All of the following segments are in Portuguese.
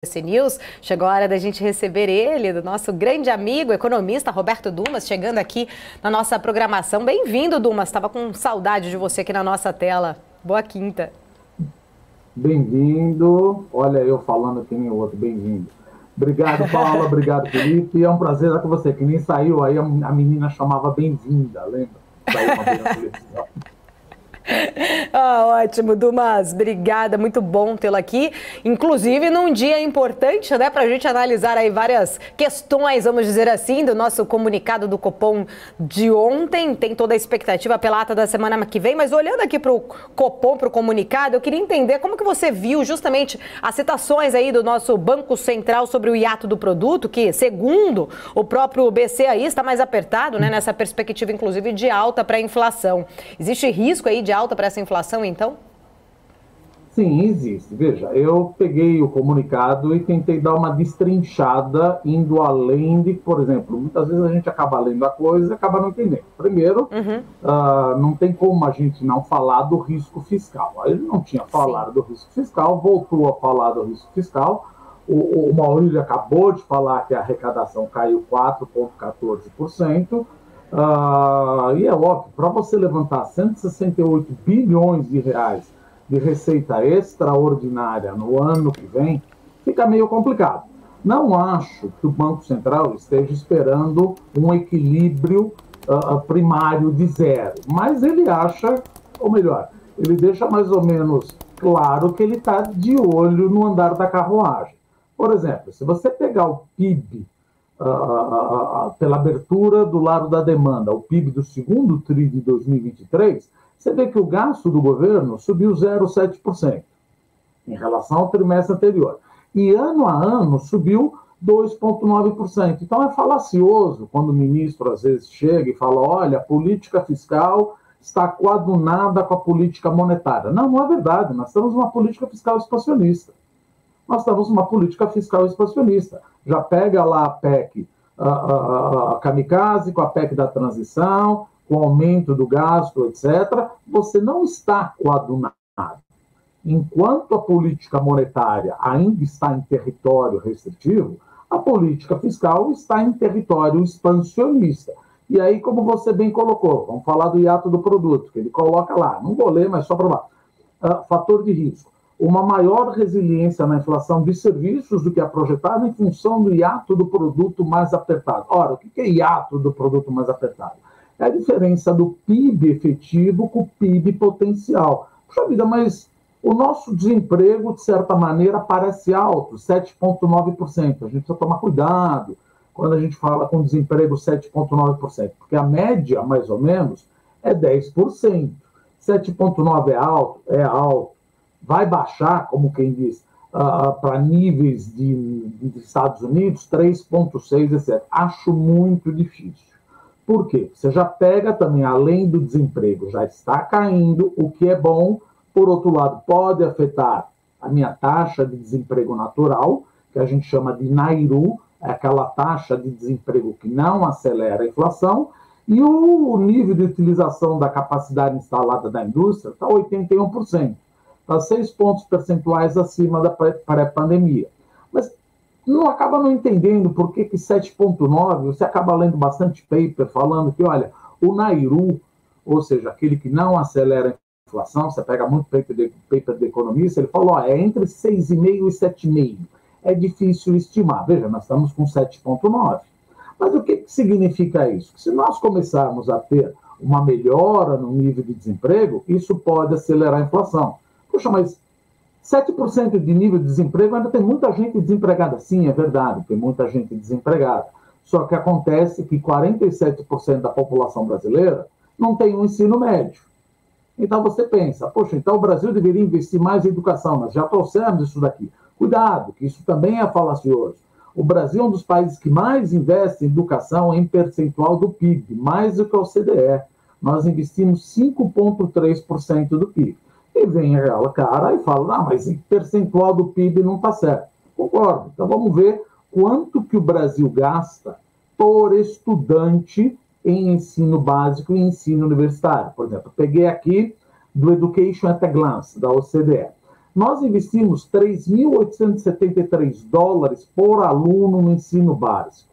BBC News. Chegou a hora da gente receber ele, do nosso grande amigo, economista Roberto Dumas, chegando aqui na nossa programação. Bem-vindo, Dumas. Estava com saudade de você aqui na nossa tela. Boa quinta. Bem-vindo. Olha, eu falando que nem o outro. Bem-vindo. Obrigado, Paula. Obrigado, Felipe. É um prazer estar com você. Que nem saiu aí, a menina chamava Bem-vinda, lembra? Saiu uma vez na televisão. Ótimo, Dumas, obrigada, muito bom tê-lo aqui, inclusive num dia importante, né, para a gente analisar aí várias questões, vamos dizer assim, do nosso comunicado do Copom de ontem. Tem toda a expectativa pela ata da semana que vem, mas olhando aqui para o Copom, para o comunicado, eu queria entender como que você viu justamente as citações aí do nosso Banco Central sobre o hiato do produto, que segundo o próprio BC aí está mais apertado, né, nessa perspectiva inclusive de alta para a inflação. Existe risco aí de alta para essa inflação, então? Sim, existe. Veja, eu peguei o comunicado e tentei dar uma destrinchada, indo além de, por exemplo, muitas vezes a gente acaba lendo a coisa e acaba não entendendo. Primeiro, não tem como a gente não falar do risco fiscal. Ele não tinha falado do risco fiscal, voltou a falar do risco fiscal. O Maurílio acabou de falar que a arrecadação caiu 4,14%. E é óbvio, para você levantar 168 bilhões de reais de receita extraordinária no ano que vem, fica meio complicado. Não acho que o Banco Central esteja esperando um equilíbrio primário de zero, mas ele acha, ou melhor, ele deixa mais ou menos claro que ele está de olho no andar da carruagem. Por exemplo, se você pegar o PIB pela abertura do lado da demanda, o PIB do segundo TRI de 2023, você vê que o gasto do governo subiu 0,7% em relação ao trimestre anterior. E ano a ano subiu 2,9%. Então é falacioso quando o ministro às vezes chega e fala: olha, a política fiscal está coadunada com a política monetária. Não, não é verdade. Nós temos uma política fiscal expansionista. Já pega lá a PEC a kamikaze, com a PEC da transição, com o aumento do gasto, etc. Você não está coadunado. Enquanto a política monetária ainda está em território restritivo, a política fiscal está em território expansionista. E aí, como você bem colocou, vamos falar do hiato do produto, que ele coloca lá, não vou ler, mas só para lá. Fator de risco. Uma maior resiliência na inflação de serviços do que a projetada em função do hiato do produto mais apertado. Ora, o que é hiato do produto mais apertado? É a diferença do PIB efetivo com o PIB potencial. Puxa vida, mas o nosso desemprego, de certa maneira, parece alto, 7,9%. A gente precisa tomar cuidado quando a gente fala com desemprego 7,9%, porque a média, mais ou menos, é 10%. 7,9% é alto? É alto. Vai baixar, como quem diz, para níveis de Estados Unidos, 3,6%, etc. Acho muito difícil. Por quê? Você já pega também, além do desemprego, já está caindo, o que é bom. Por outro lado, pode afetar a minha taxa de desemprego natural, que a gente chama de NAIRU, é aquela taxa de desemprego que não acelera a inflação, e o nível de utilização da capacidade instalada da indústria está 81%. Está 6 pontos percentuais acima da pré-pandemia. Mas acaba não entendendo por que 7,9%, você acaba lendo bastante paper falando que, olha, o NAIRU, ou seja, aquele que não acelera a inflação, você pega muito paper de economista, ele falou, é entre 6,5% e 7,5%. É difícil estimar. Veja, nós estamos com 7,9%. Mas o que significa isso? Que se nós começarmos a ter uma melhora no nível de desemprego, isso pode acelerar a inflação. Poxa, mas 7% de nível de desemprego ainda tem muita gente desempregada. Sim, é verdade, tem muita gente desempregada. Só que acontece que 47% da população brasileira não tem um ensino médio. Então você pensa, poxa, então o Brasil deveria investir mais em educação. Nós já trouxemos isso daqui. Cuidado, que isso também é falacioso. O Brasil é um dos países que mais investe em educação em percentual do PIB, mais do que a OCDE. Nós investimos 5,3% do PIB. E vem aquela cara e fala, mas em percentual do PIB não está certo. Concordo. Então vamos ver quanto que o Brasil gasta por estudante em ensino básico e ensino universitário. Por exemplo, peguei aqui do Education at a Glance, da OCDE. Nós investimos 3.873 dólares por aluno no ensino básico.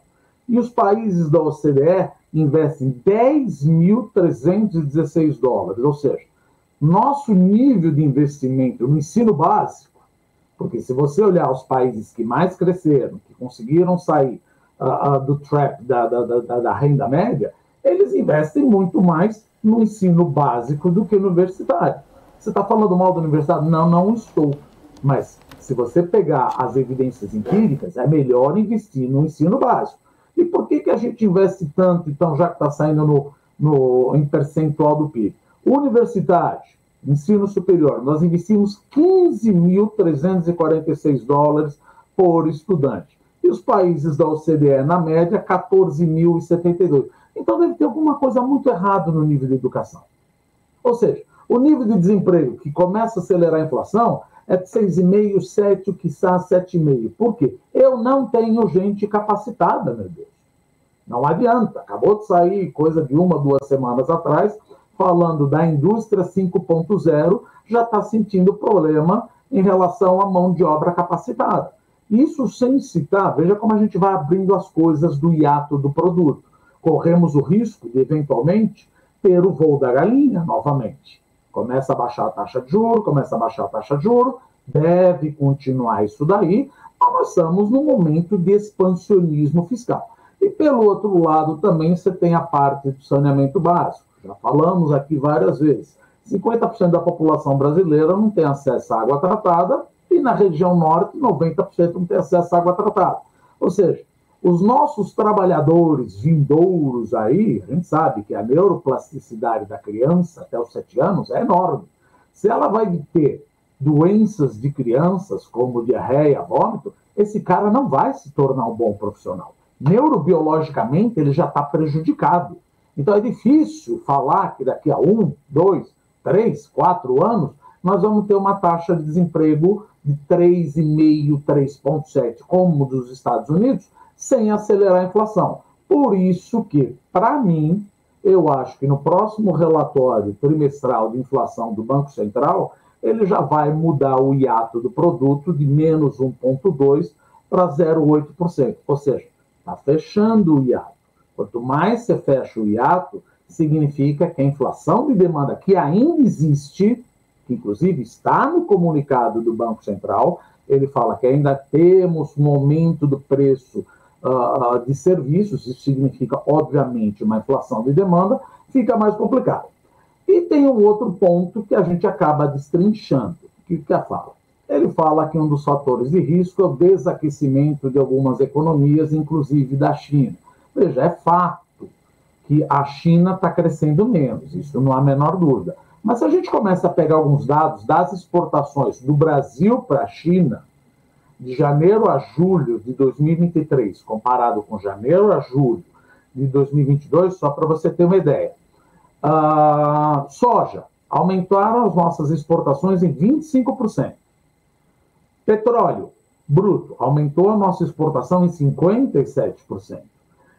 E os países da OCDE investem 10.316 dólares. Ou seja, nosso nível de investimento no ensino básico, porque se você olhar os países que mais cresceram, que conseguiram sair do trap da renda média, eles investem muito mais no ensino básico do que no universitário. Você está falando mal da universidade? Não, não estou. Mas se você pegar as evidências empíricas, é melhor investir no ensino básico. E por que a gente investe tanto, então, já que está saindo em percentual do PIB? Universidade, ensino superior, nós investimos 15.346 dólares por estudante. E os países da OCDE, na média, 14.072. Então deve ter alguma coisa muito errada no nível de educação. Ou seja, o nível de desemprego que começa a acelerar a inflação é de 6,5%, 7%, quiçá 7,5%. Por quê? Eu não tenho gente capacitada, meu Deus. Não adianta. Acabou de sair, coisa de 1, 2 semanas atrás, falando da indústria 5.0, já está sentindo problema em relação à mão de obra capacitada. Isso sem citar, veja como a gente vai abrindo as coisas do hiato do produto. Corremos o risco de, eventualmente, ter o voo da galinha novamente. Começa a baixar a taxa de juros, deve continuar isso daí, mas nós estamos num momento de expansionismo fiscal. E, pelo outro lado, também você tem a parte do saneamento básico. Já falamos aqui várias vezes. 50% da população brasileira não tem acesso à água tratada e, na região norte, 90% não tem acesso à água tratada. Ou seja, os nossos trabalhadores vindouros aí, a gente sabe que a neuroplasticidade da criança até os 7 anos é enorme. Se ela vai ter doenças de crianças, como diarreia, vômito, esse cara não vai se tornar um bom profissional. Neurobiologicamente, ele já está prejudicado. Então, é difícil falar que daqui a 1, 2, 3, 4 anos, nós vamos ter uma taxa de desemprego de 3,5%, 3,7%, como dos Estados Unidos, sem acelerar a inflação. Por isso que, para mim, eu acho que no próximo relatório trimestral de inflação do Banco Central, ele já vai mudar o hiato do produto de menos 1,2% para 0,8%. Ou seja, está fechando o hiato. Quanto mais você fecha o hiato, significa que a inflação de demanda que ainda existe, que inclusive está no comunicado do Banco Central, ele fala que ainda temos um aumento do preço de serviços, isso significa, obviamente, uma inflação de demanda, fica mais complicado. E tem um outro ponto que a gente acaba destrinchando. O que fala? Ele fala que um dos fatores de risco é o desaquecimento de algumas economias, inclusive da China. Veja, é fato que a China está crescendo menos, isso não há a menor dúvida. Mas se a gente começa a pegar alguns dados das exportações do Brasil para a China, de janeiro a julho de 2023, comparado com janeiro a julho de 2022, só para você ter uma ideia. Soja, aumentaram as nossas exportações em 25%. Petróleo bruto, aumentou a nossa exportação em 57%.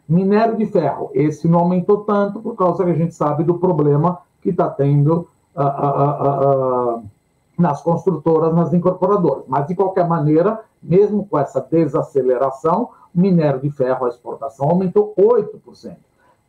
Minério de ferro, esse não aumentou tanto por causa que a gente sabe do problema que está tendo nas construtoras, nas incorporadoras. Mas, de qualquer maneira, mesmo com essa desaceleração, minério de ferro, a exportação aumentou 8%.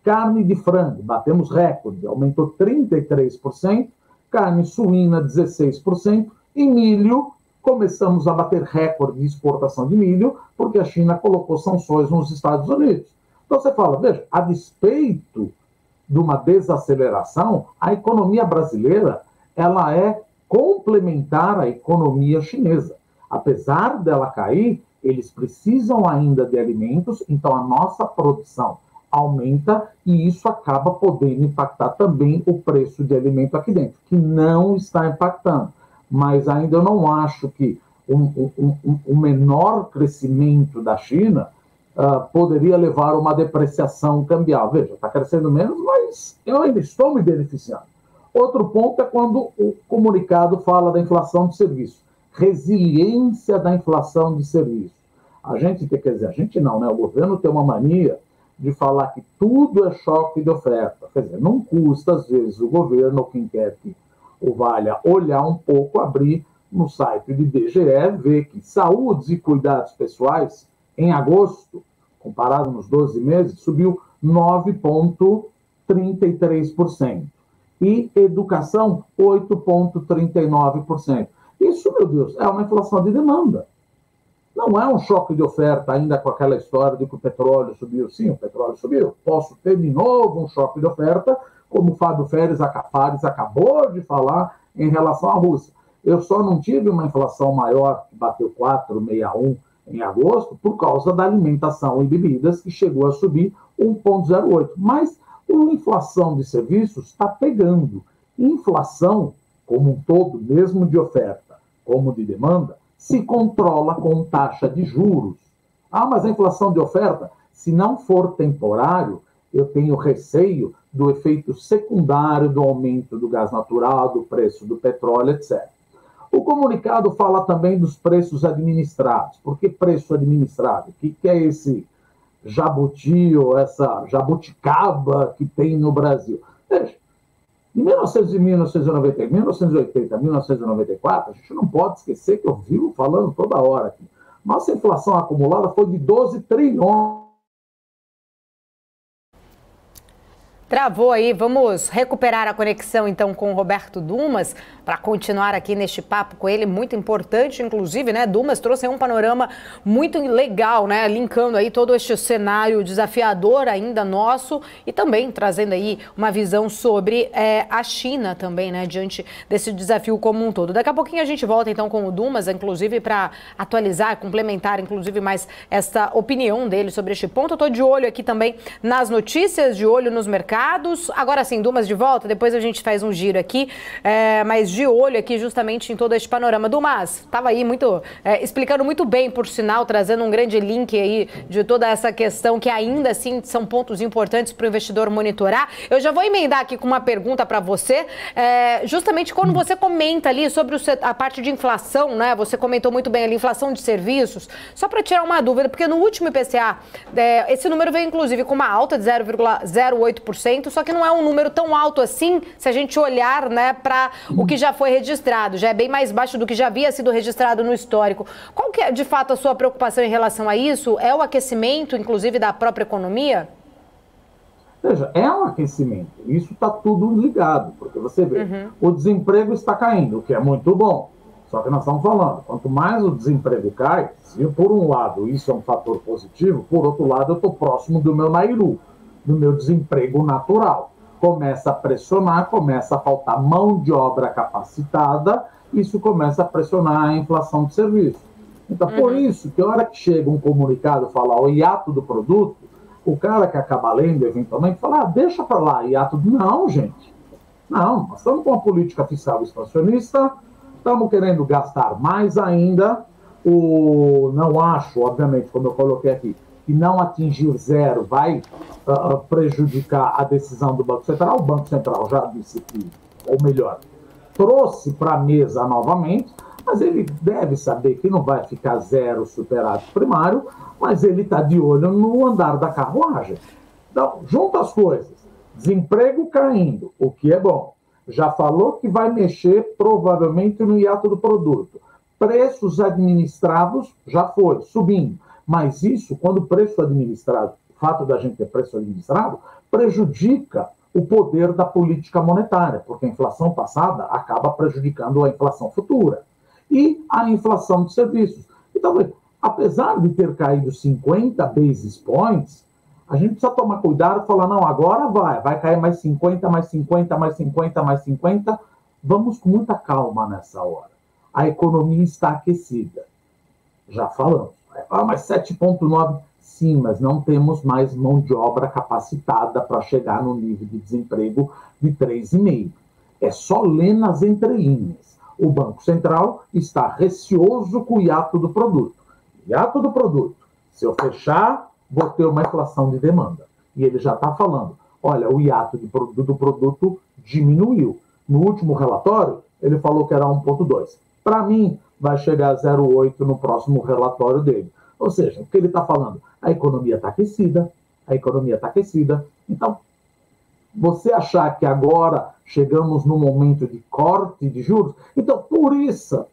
Carne de frango, batemos recorde, aumentou 33%. Carne suína, 16%. E milho, começamos a bater recorde de exportação de milho, porque a China colocou sanções nos Estados Unidos. Então você fala, veja, a despeito de uma desaceleração, a economia brasileira, ela é complementar à economia chinesa. Apesar dela cair, eles precisam ainda de alimentos, então a nossa produção aumenta e isso acaba podendo impactar também o preço de alimento aqui dentro, que não está impactando. Mas ainda eu não acho que um menor crescimento da China poderia levar a uma depreciação cambial. Veja, está crescendo menos, mas eu ainda estou me beneficiando. Outro ponto é quando o comunicado fala da inflação de serviço. Resiliência da inflação de serviço. A gente não, né? O governo tem uma mania de falar que tudo é choque de oferta. Quer dizer, não custa, às vezes, o governo, ou quem quer que o valha, olhar um pouco, abrir no site do IBGE, vê que saúdes e cuidados pessoais, em agosto, comparado nos 12 meses, subiu 9,33%. E educação, 8,39%. Isso, meu Deus, é uma inflação de demanda. Não é um choque de oferta, ainda com aquela história de que o petróleo subiu. Sim, o petróleo subiu. Posso ter de novo um choque de oferta, como o Fábio Fares acabou de falar em relação à Rússia. Eu só não tive uma inflação maior, que bateu 4,61 em agosto, por causa da alimentação e bebidas, que chegou a subir 1,08. Mas a inflação de serviços está pegando. Inflação, como um todo, mesmo de oferta como de demanda, se controla com taxa de juros. Ah, mas a inflação de oferta, se não for temporário, eu tenho receio do efeito secundário do aumento do gás natural, do preço do petróleo, etc. O comunicado fala também dos preços administrados. Por que preço administrado? O que é esse jabuti ou essa jabuticaba que tem no Brasil? Veja, em 1990, 1980, 1994, a gente não pode esquecer que eu vivo falando toda hora aqui. Nossa inflação acumulada foi de 12 trilhões. Travou aí, vamos recuperar a conexão então com o Roberto Dumas para continuar aqui neste papo com ele, muito importante, inclusive, né? Dumas trouxe aí um panorama muito legal, né? Linkando aí todo este cenário desafiador ainda nosso e também trazendo aí uma visão sobre a China também, né? Diante desse desafio como um todo. Daqui a pouquinho a gente volta então com o Dumas, inclusive para atualizar, complementar, inclusive mais essa opinião dele sobre este ponto. Eu estou de olho aqui também nas notícias, de olho nos mercados. Agora sim, Dumas de volta, depois a gente faz um giro aqui, mas de olho aqui justamente em todo este panorama. Dumas, estava aí explicando muito bem, por sinal, trazendo um grande link aí de toda essa questão que ainda assim são pontos importantes para o investidor monitorar. Eu já vou emendar aqui com uma pergunta para você, justamente quando você comenta ali sobre a parte de inflação, né? Você comentou muito bem ali, inflação de serviços, só para tirar uma dúvida, porque no último IPCA, esse número veio inclusive com uma alta de 0,08%, só que não é um número tão alto assim, se a gente olhar, né, para o que já foi registrado, já é bem mais baixo do que já havia sido registrado no histórico. Qual que é, de fato, a sua preocupação em relação a isso? É o aquecimento, inclusive, da própria economia? Veja, é um aquecimento. Isso está tudo ligado, porque você vê, o desemprego está caindo, o que é muito bom. Só que nós estamos falando, quanto mais o desemprego cai, se por um lado isso é um fator positivo, por outro lado eu estou próximo do meu Nairu, do meu desemprego natural. Começa a pressionar, começa a faltar mão de obra capacitada, isso começa a pressionar a inflação de serviços. Então, por isso que a hora que chega um comunicado falar o hiato do produto, o cara que acaba lendo, eventualmente, fala, deixa para lá, hiato. Não, gente. Não, nós estamos com uma política fiscal expansionista, estamos querendo gastar mais ainda, não acho, obviamente, como eu coloquei aqui, que não atingir zero vai prejudicar a decisão do Banco Central. O Banco Central já disse que, ou melhor, trouxe para a mesa novamente, mas ele deve saber que não vai ficar zero superávit primário, mas ele está de olho no andar da carruagem. Então, junta as coisas. Desemprego caindo, o que é bom. Já falou que vai mexer provavelmente no hiato do produto. Preços administrados já foi, subindo. Mas isso, quando o preço administrado, o fato da gente ter preço administrado, prejudica o poder da política monetária, porque a inflação passada acaba prejudicando a inflação futura. E a inflação de serviços. Então, apesar de ter caído 50 basis points, a gente precisa tomar cuidado e falar, não, agora vai cair mais 50, mais 50, mais 50, mais 50. Vamos com muita calma nessa hora. A economia está aquecida. Já falamos. Mas 7,9, sim, mas não temos mais mão de obra capacitada para chegar no nível de desemprego de 3,5. É só ler nas entrelinhas. O Banco Central está receoso com o hiato do produto. Hiato do produto. Se eu fechar, vou ter uma inflação de demanda. E ele já está falando, olha, o hiato do produto diminuiu. No último relatório, ele falou que era 1,2. Para mim, vai chegar a 0,8 no próximo relatório dele. Ou seja, o que ele está falando? A economia está aquecida, então Você achar que agora chegamos no momento de corte de juros? Então, por isso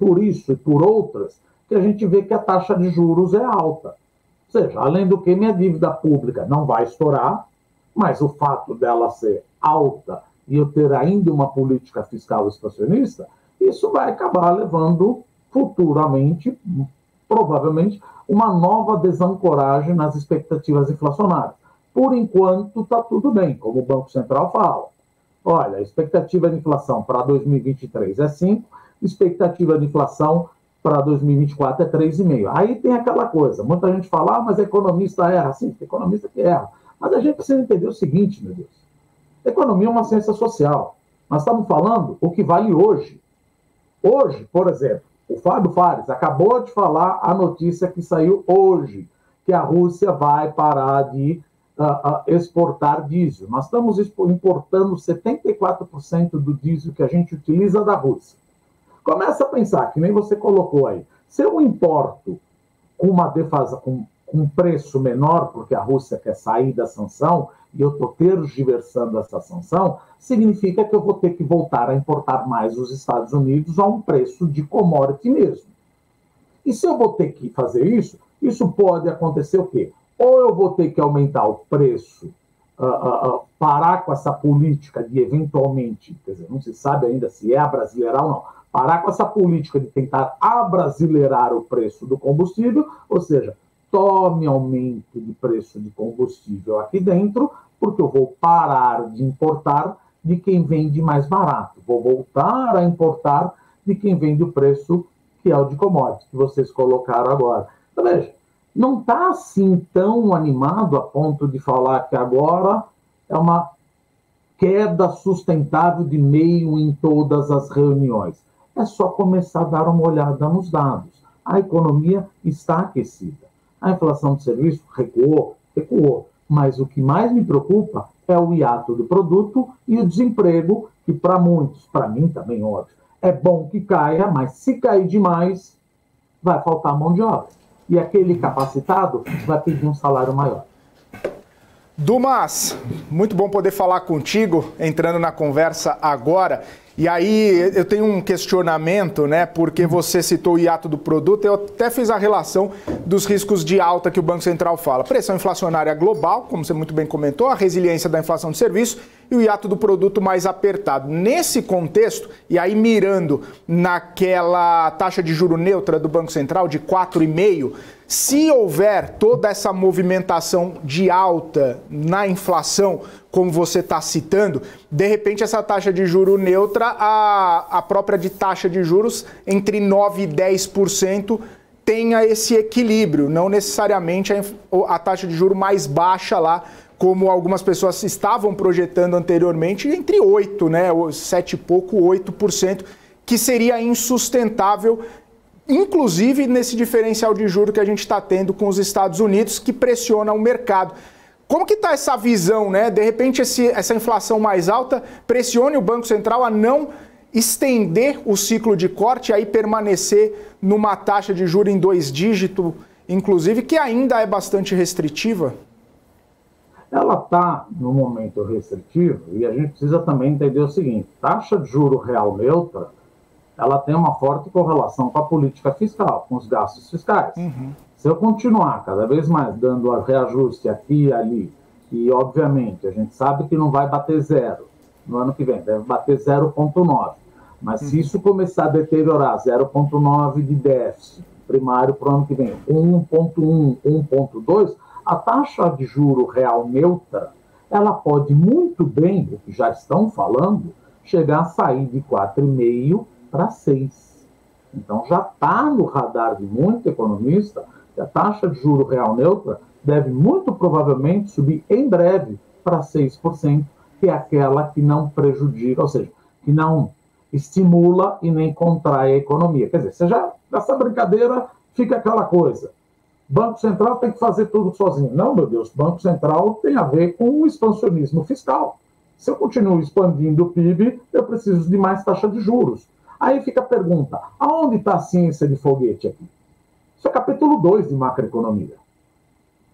e por outras, que a gente vê que a taxa de juros é alta. Ou seja, além do que minha dívida pública não vai estourar, mas o fato dela ser alta e eu ter ainda uma política fiscal expansionista, isso vai acabar levando futuramente, provavelmente, uma nova desancoragem nas expectativas inflacionárias. Por enquanto, está tudo bem, como o Banco Central fala. Olha, a expectativa de inflação para 2023 é 5, expectativa de inflação para 2024 é 3,5. Aí tem aquela coisa, muita gente fala, mas economista erra. Sim, economista que erra. Mas a gente precisa entender o seguinte, meu Deus. Economia é uma ciência social. Nós estamos falando o que vale hoje. Hoje, por exemplo, o Fábio Fares acabou de falar a notícia que saiu hoje, que a Rússia vai parar de exportar diesel. Nós estamos importando 74% do diesel que a gente utiliza da Rússia. Começa a pensar, que nem você colocou aí, se eu importo com uma defasa, com um preço menor, porque a Rússia quer sair da sanção, e eu estou tergiversando essa sanção, significa que eu vou ter que voltar a importar mais os Estados Unidos a um preço de commodity mesmo. E se eu vou ter que fazer isso, isso pode acontecer o quê? Ou eu vou ter que aumentar o preço, parar com essa política de eventualmente, quer dizer, não se sabe ainda se é abrasileirar ou não, parar com essa política de tentar abrasileirar o preço do combustível, ou seja, tome aumento de preço de combustível aqui dentro, porque eu vou parar de importar de quem vende mais barato. Vou voltar a importar de quem vende o preço que é o de commodity, que vocês colocaram agora. Então, veja, não está assim tão animado a ponto de falar que agora é uma queda sustentável de meio em todas as reuniões. É só começar a dar uma olhada nos dados. A economia está aquecida. A inflação de serviço recuou, mas o que mais me preocupa é o hiato do produto e o desemprego, que para muitos, para mim também, óbvio, é bom que caia, mas se cair demais, vai faltar mão de obra. E aquele capacitado vai pedir um salário maior. Dumas, muito bom poder falar contigo, entrando na conversa agora. E aí eu tenho um questionamento, né? Porque você citou o hiato do produto, eu até fiz a relação dos riscos de alta que o Banco Central fala. Pressão inflacionária global, como você muito bem comentou, a resiliência da inflação de serviço e o hiato do produto mais apertado. Nesse contexto, e aí mirando naquela taxa de juro neutra do Banco Central de 4,5%, se houver toda essa movimentação de alta na inflação, como você está citando, de repente essa taxa de juro neutra, a própria de taxa de juros entre 9% e 10% tenha esse equilíbrio, não necessariamente a taxa de juro mais baixa lá, como algumas pessoas estavam projetando anteriormente, entre 8%, né, 7 e pouco, 8%, que seria insustentável, inclusive nesse diferencial de juros que a gente está tendo com os Estados Unidos, que pressiona o mercado. Como que está essa visão, né? De repente essa inflação mais alta pressione o Banco Central a não estender o ciclo de corte e aí permanecer numa taxa de juros em 2 dígitos, inclusive, que ainda é bastante restritiva? Ela está no momento restritivo e a gente precisa também entender o seguinte, taxa de juro real neutra, ela tem uma forte correlação com a política fiscal, com os gastos fiscais. Uhum. Se eu continuar cada vez mais dando reajuste aqui e ali, e obviamente a gente sabe que não vai bater 0 no ano que vem, deve bater 0,9. Mas se isso começar a deteriorar 0,9 de déficit primário para o ano que vem, 1,1, 1,2, a taxa de juro real neutra, ela pode muito bem, o que já estão falando, chegar a sair de 4,5 para 6. Então já está no radar de muito economista que a taxa de juro real neutra deve muito provavelmente subir em breve para 6%, que é aquela que não prejudica, ou seja, que não estimula e nem contrai a economia. Quer dizer, nessa brincadeira fica aquela coisa, Banco Central tem que fazer tudo sozinho. Não, meu Deus, Banco Central tem a ver com o expansionismo fiscal. Se eu continuo expandindo o PIB, eu preciso de mais taxa de juros. Aí fica a pergunta, aonde está a ciência de foguete aqui? Isso é capítulo 2 de macroeconomia.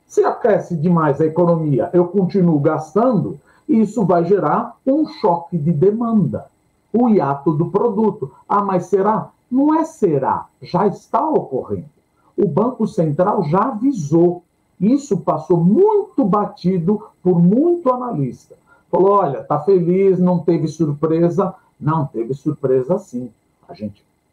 Se aquece demais a economia, eu continuo gastando, E isso vai gerar um choque de demanda, o hiato do produto. Ah, mas será? Não é será, já está ocorrendo. O Banco Central já avisou. Isso passou muito batido por muito analista. Falou, olha, está feliz, não teve surpresa. Não, teve surpresa sim.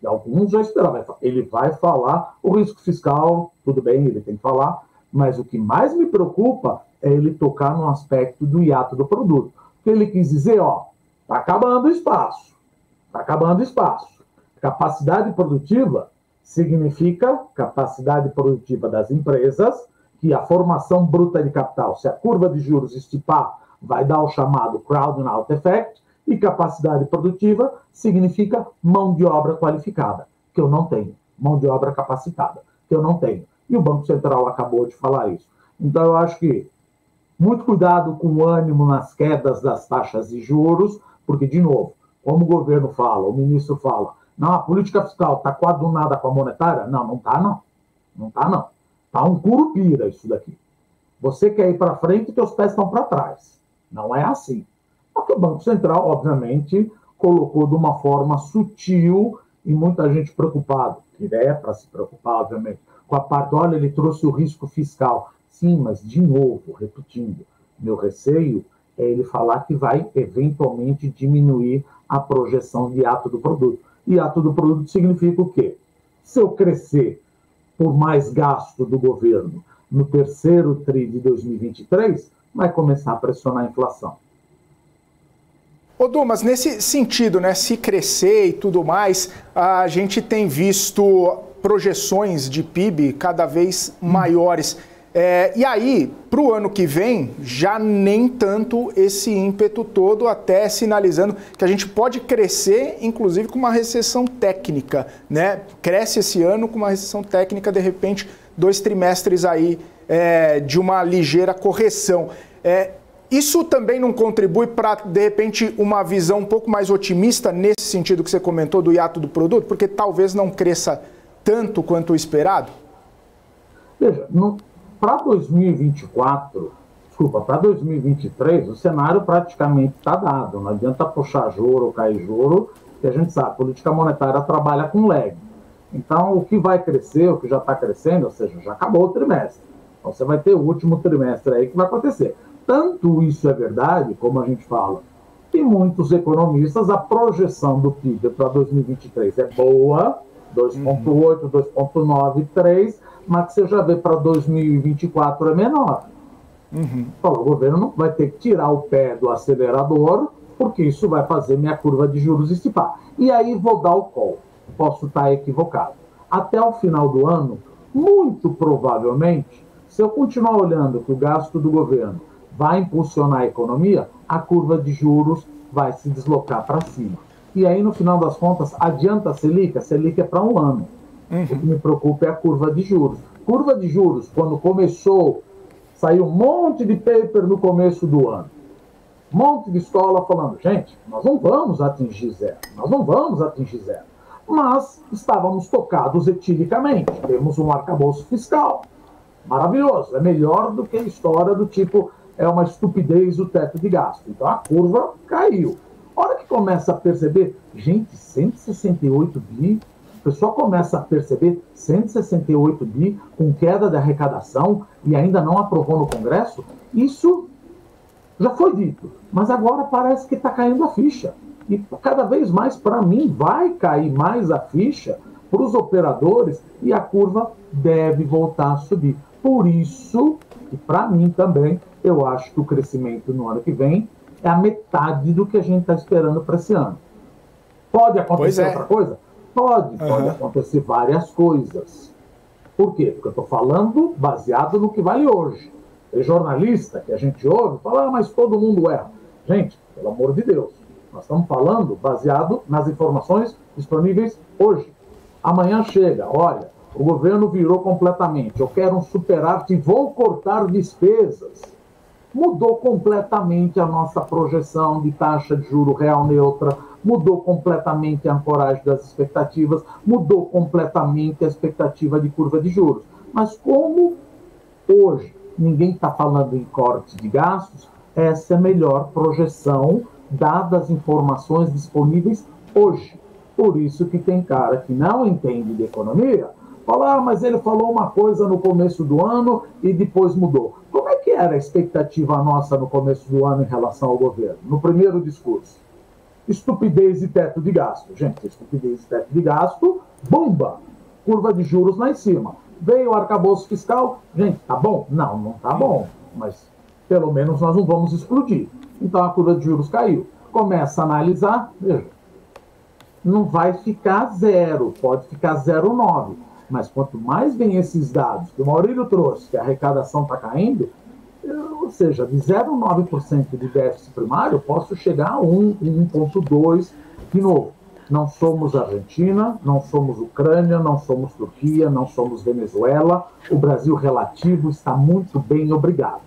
Alguns já esperavam. Ele vai falar o risco fiscal, tudo bem, ele tem que falar, mas o que mais me preocupa é ele tocar no aspecto do hiato do produto. Porque ele quis dizer, ó, está acabando o espaço. Está acabando o espaço. Capacidade produtiva significa capacidade produtiva das empresas, que a formação bruta de capital, se a curva de juros estipar, vai dar o chamado crowding out effect, e capacidade produtiva significa mão de obra qualificada, que eu não tenho, mão de obra capacitada, que eu não tenho. E o Banco Central acabou de falar isso. Então, eu acho que muito cuidado com o ânimo nas quedas das taxas de juros, porque, de novo, como o governo fala, o ministro fala, não, a política fiscal está coadunada com a monetária? Não, não está, não. Não está, não. Está um curupira isso daqui. Você quer ir para frente e teus pés estão para trás. Não é assim. Porque o Banco Central, obviamente, colocou de uma forma sutil e muita gente preocupada, que é para se preocupar, obviamente, com a parte, olha, ele trouxe o risco fiscal. Sim, mas, de novo, repetindo, meu receio é ele falar que vai, eventualmente, diminuir a projeção de hiato do produto. Hiato do produto significa o quê? Se eu crescer por mais gasto do governo no terceiro tri de 2023, vai começar a pressionar a inflação. Ô, Du, mas nesse sentido, né, se crescer e tudo mais, a gente tem visto projeções de PIB cada vez maiores. E aí, para o ano que vem, já nem tanto esse ímpeto todo, até sinalizando que a gente pode crescer, inclusive, com uma recessão técnica, né? Cresce esse ano com uma recessão técnica, de repente, 2 trimestres aí de uma ligeira correção. Isso também não contribui para, de repente, uma visão um pouco mais otimista nesse sentido que você comentou do hiato do produto? Porque talvez não cresça tanto quanto o esperado? Veja, para 2024, desculpa, para 2023, o cenário praticamente está dado. Não adianta puxar juro ou cair juro, que a gente sabe, a política monetária trabalha com lag. Então, o que vai crescer, o que já está crescendo, ou seja, já acabou o trimestre. Então, você vai ter o último trimestre aí que vai acontecer. Tanto isso é verdade, como a gente fala, que muitos economistas, a projeção do PIB para 2023 é boa, 2,8, 2,9, 3, mas que você já vê para 2024 é menor. Então, o governo vai ter que tirar o pé do acelerador, porque isso vai fazer minha curva de juros estipar. E aí vou dar o call. Posso estar equivocado. Até o final do ano, muito provavelmente, se eu continuar olhando que o gasto do governo vai impulsionar a economia, a curva de juros vai se deslocar para cima. E aí, no final das contas, adianta a Selic? A Selic é para um ano. O que me preocupa é a curva de juros. Curva de juros, quando começou, saiu um monte de paper no começo do ano. Um monte de escola falando, gente, nós não vamos atingir zero. Nós não vamos atingir zero. Mas estávamos tocados etilicamente. Temos um arcabouço fiscal. Maravilhoso. É melhor do que a história do tipo, é uma estupidez o teto de gasto. Então a curva caiu. A hora que começa a perceber, gente, 168 bi, o pessoal começa a perceber 168 bi com queda de arrecadação e ainda não aprovou no Congresso, isso já foi dito. Mas agora parece que está caindo a ficha. E cada vez mais, para mim, vai cair mais a ficha para os operadores e a curva deve voltar a subir. Por isso, e para mim também, eu acho que o crescimento no ano que vem é a metade do que a gente está esperando para esse ano. Pode acontecer outra coisa? Pode acontecer várias coisas. Por quê? Porque eu estou falando baseado no que vale hoje. Tem jornalista que a gente ouve fala, mas todo mundo erra. Gente, pelo amor de Deus, nós estamos falando baseado nas informações disponíveis hoje. Amanhã chega, olha, o governo virou completamente, eu quero um superávit e vou cortar despesas. Mudou completamente a nossa projeção de taxa de juro real neutra, mudou completamente a ancoragem das expectativas, mudou completamente a expectativa de curva de juros. Mas como hoje ninguém está falando em corte de gastos, essa é a melhor projeção, dadas as informações disponíveis hoje. Por isso que tem cara que não entende de economia, fala, mas ele falou uma coisa no começo do ano e depois mudou. Como é que era a expectativa nossa no começo do ano em relação ao governo? No primeiro discurso, estupidez e teto de gasto. Gente, estupidez e teto de gasto, bomba! Curva de juros lá em cima. Veio o arcabouço fiscal, gente, tá bom? Não, não tá bom, mas pelo menos nós não vamos explodir. Então a curva de juros caiu. Começa a analisar, veja, não vai ficar 0, pode ficar 0,9. Mas quanto mais vem esses dados que o Maurílio trouxe, que a arrecadação está caindo, ou seja, de 0,9% de déficit primário, eu posso chegar a 1,2%. De novo, não somos Argentina, não somos Ucrânia, não somos Turquia, não somos Venezuela. O Brasil relativo está muito bem, obrigado.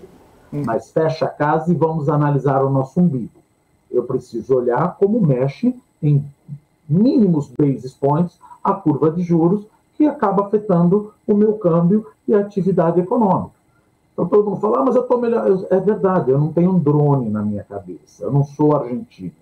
Mas fecha a casa e vamos analisar o nosso umbigo. Eu preciso olhar como mexe em mínimos basis points a curva de juros, que acaba afetando o meu câmbio e a atividade econômica. Então todo mundo fala, mas eu estou melhor. É verdade, eu não tenho um drone na minha cabeça, eu não sou Argentina.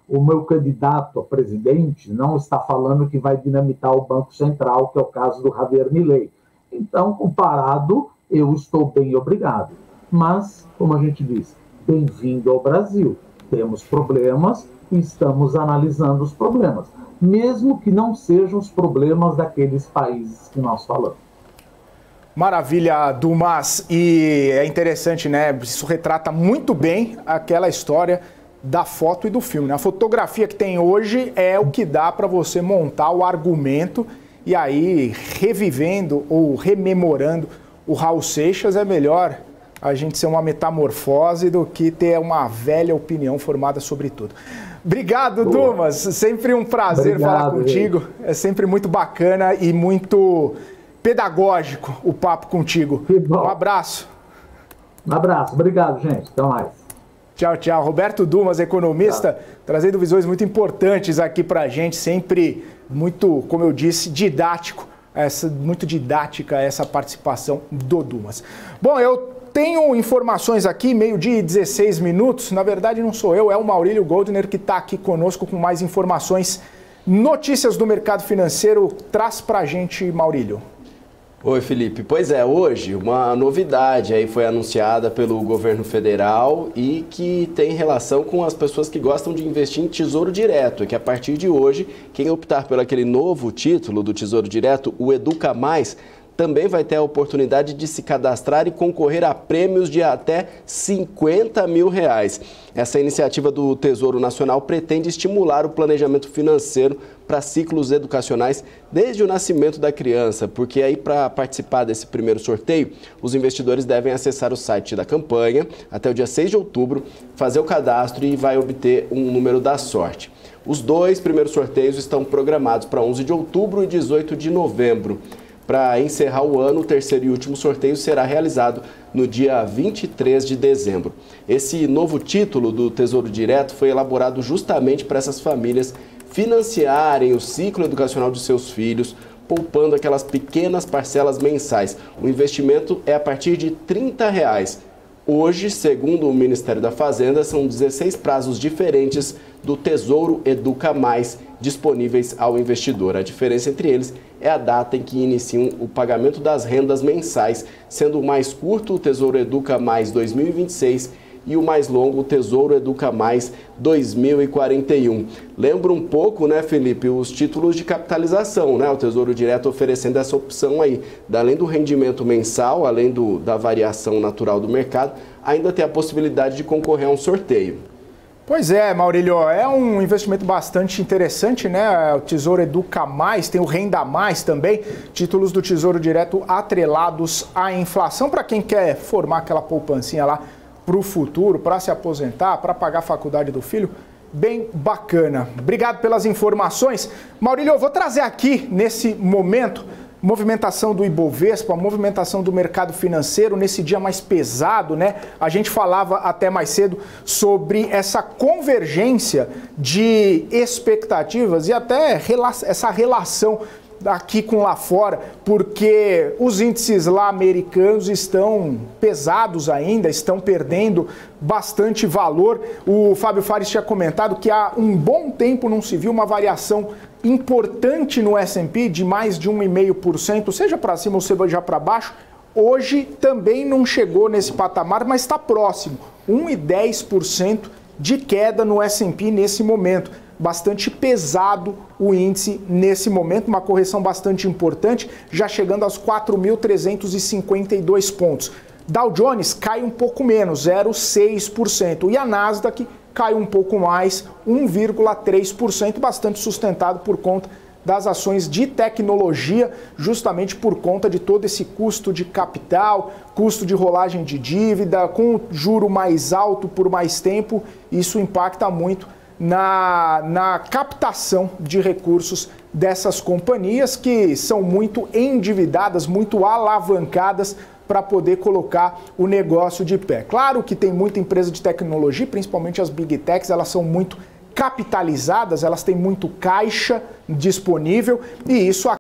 O meu candidato a presidente não está falando que vai dinamitar o Banco Central, que é o caso do Javier Milei. Então, comparado, eu estou bem, obrigado. Mas, como a gente diz, bem-vindo ao Brasil. Temos problemas e estamos analisando os problemas, mesmo que não sejam os problemas daqueles países que nós falamos. Maravilha, Dumas. E é interessante, né? Isso retrata muito bem aquela história da foto e do filme, né? A fotografia que tem hoje é o que dá para você montar o argumento e aí, revivendo ou rememorando o Raul Seixas, é melhor a gente ser uma metamorfose do que ter uma velha opinião formada sobre tudo. Obrigado, boa. Dumas. Sempre um prazer falar contigo. Gente. É sempre muito bacana e muito pedagógico o papo contigo. Um abraço. Um abraço. Obrigado, gente. Até mais. Tchau, tchau. Roberto Dumas, economista, trazendo visões muito importantes aqui para a gente, sempre muito, como eu disse, didático, muito didática essa participação do Dumas. Bom, eu tenho informações aqui, 12h e 16 minutos, na verdade não sou eu, é o Maurílio Goldner que está aqui conosco com mais informações, notícias do mercado financeiro, traz para a gente, Maurílio. Oi, Felipe. Pois é, hoje uma novidade aí foi anunciada pelo governo federal e que tem relação com as pessoas que gostam de investir em Tesouro Direto, que a partir de hoje, quem optar por aquele novo título do Tesouro Direto, o Educa Mais, também vai ter a oportunidade de se cadastrar e concorrer a prêmios de até R$50 mil. Essa iniciativa do Tesouro Nacional pretende estimular o planejamento financeiro para ciclos educacionais desde o nascimento da criança, porque aí para participar desse primeiro sorteio, os investidores devem acessar o site da campanha até o dia 6 de outubro, fazer o cadastro e vai obter um número da sorte. Os dois primeiros sorteios estão programados para 11 de outubro e 18 de novembro. Para encerrar o ano, o terceiro e último sorteio será realizado no dia 23 de dezembro. Esse novo título do Tesouro Direto foi elaborado justamente para essas famílias financiarem o ciclo educacional de seus filhos, poupando aquelas pequenas parcelas mensais. O investimento é a partir de R$30. Hoje, segundo o Ministério da Fazenda, são 16 prazos diferentes do Tesouro Educa Mais disponíveis ao investidor. A diferença entre eles é a data em que iniciam o pagamento das rendas mensais, sendo o mais curto o Tesouro Educa Mais 2026 e o mais longo o Tesouro Educa Mais 2041. Lembra um pouco, né, Felipe, os títulos de capitalização, né? O Tesouro Direto oferecendo essa opção aí, além do rendimento mensal, além da variação natural do mercado, ainda tem a possibilidade de concorrer a um sorteio. Pois é, Maurílio, é um investimento bastante interessante, né? O Tesouro Educa Mais, tem o Renda Mais também, títulos do Tesouro Direto atrelados à inflação, para quem quer formar aquela poupancinha lá para o futuro, para se aposentar, para pagar a faculdade do filho, bem bacana. Obrigado pelas informações. Maurílio, eu vou trazer aqui, nesse momento, movimentação do Ibovespa, a movimentação do mercado financeiro nesse dia mais pesado, né? A gente falava até mais cedo sobre essa convergência de expectativas e até essa relação aqui com lá fora, porque os índices lá americanos estão pesados ainda, estão perdendo bastante valor. O Fábio Fares tinha comentado que há um bom tempo não se viu uma variação importante no S&P de mais de 1,5%, seja para cima ou seja para baixo. Hoje também não chegou nesse patamar, mas está próximo, 1,10% de queda no S&P nesse momento. Bastante pesado o índice nesse momento, uma correção bastante importante, já chegando aos 4.352 pontos. Dow Jones cai um pouco menos, 0,6%, e a Nasdaq cai um pouco mais, 1,3%, bastante sustentado por conta das ações de tecnologia, justamente por conta de todo esse custo de capital, custo de rolagem de dívida, com juro mais alto por mais tempo, isso impacta muito na captação de recursos dessas companhias que são muito endividadas, muito alavancadas para poder colocar o negócio de pé. Claro que tem muita empresa de tecnologia, principalmente as Big Techs, elas são muito capitalizadas, elas têm muito caixa disponível e isso